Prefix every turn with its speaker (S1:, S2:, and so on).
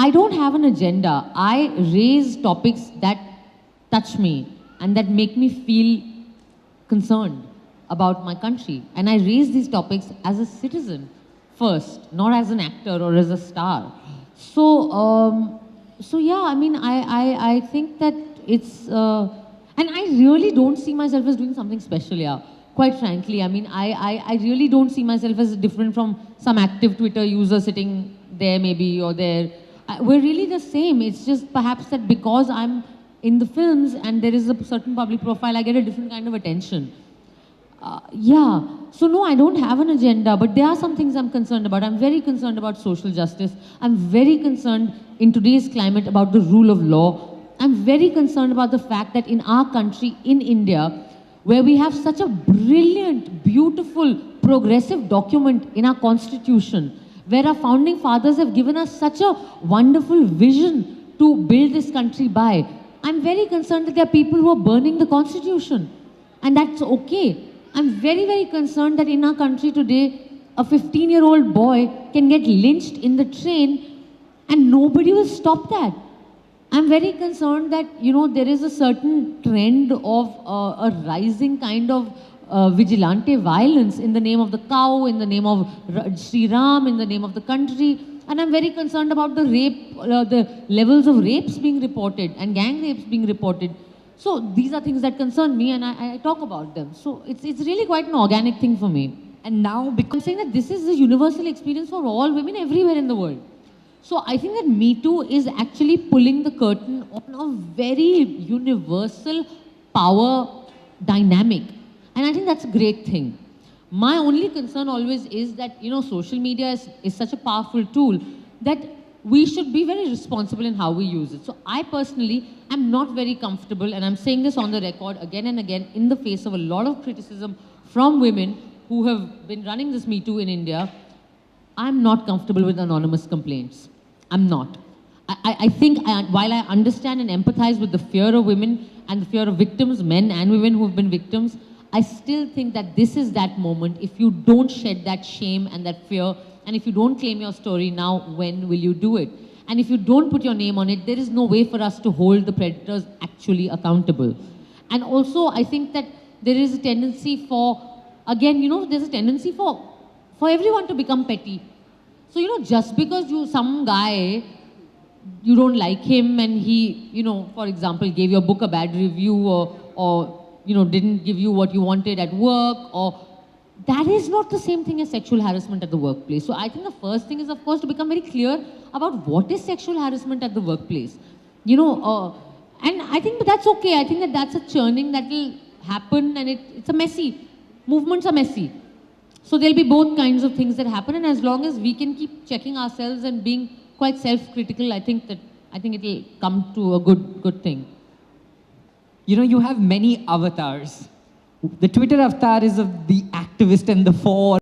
S1: I don't have an agenda. I raise topics that touch me and that make me feel concerned about my country. And I raise these topics as a citizen first, not as an actor or as a star. So yeah, I mean, I think that it's, and I really don't see myself as doing something special, yeah. Quite frankly, I mean, I really don't see myself as different from some active Twitter user sitting there maybe or there. We're really the same. It's just perhaps that because I'm in the films and there is a certain public profile, I get a different kind of attention. Yeah, so no, I don't have an agenda, but there are some things I'm concerned about. I'm very concerned about social justice. I'm very concerned in today's climate about the rule of law. I'm very concerned about the fact that in our country, in India, where we have such a brilliant, beautiful, progressive document in our constitution, where our founding fathers have given us such a wonderful vision to build this country by, I'm very concerned that there are people who are burning the constitution. And that's okay. I'm very, very concerned that in our country today, a 15-year-old boy can get lynched in the train and nobody will stop that. I'm very concerned that, you know, there is a certain trend of a rising kind of vigilante violence in the name of the cow, in the name of Sri Ram, in the name of the country. And I'm very concerned about the rape, the levels of rapes being reported and gang rapes being reported. So these are things that concern me and I talk about them. So it's really quite an organic thing for me. And now, because I'm saying that this is a universal experience for all women everywhere in the world. So I think that Me Too is actually pulling the curtain on a very universal power dynamic. And I think that's a great thing. My only concern always is that, you know, social media is such a powerful tool that we should be very responsible in how we use it. So I personally am not very comfortable, and I'm saying this on the record again and again in the face of a lot of criticism from women who have been running this Me Too in India. I'm not comfortable with anonymous complaints. I'm not. I think while I understand and empathize with the fear of women and the fear of victims, men and women who have been victims, I still think that this is that moment. If you don't shed that shame and that fear, and if you don't claim your story now, when will you do it? And if you don't put your name on it, there is no way for us to hold the predators actually accountable. And also, I think that there is a tendency for, again, you know, there's a tendency for everyone to become petty. So, you know, just because some guy, you don't like him and he, you know, for example, gave your book a bad review or you know, didn't give you what you wanted at work, or that is not the same thing as sexual harassment at the workplace. So I think the first thing is, of course, to become very clear about what is sexual harassment at the workplace. You know, and I think that's okay. I think that that's a churning that will happen, and it's a messy, movements are messy. So there'll be both kinds of things that happen, and as long as we can keep checking ourselves and being quite self-critical, I think it'll come to a good thing.
S2: You know, you have many avatars. The Twitter avatar is of the activist and the for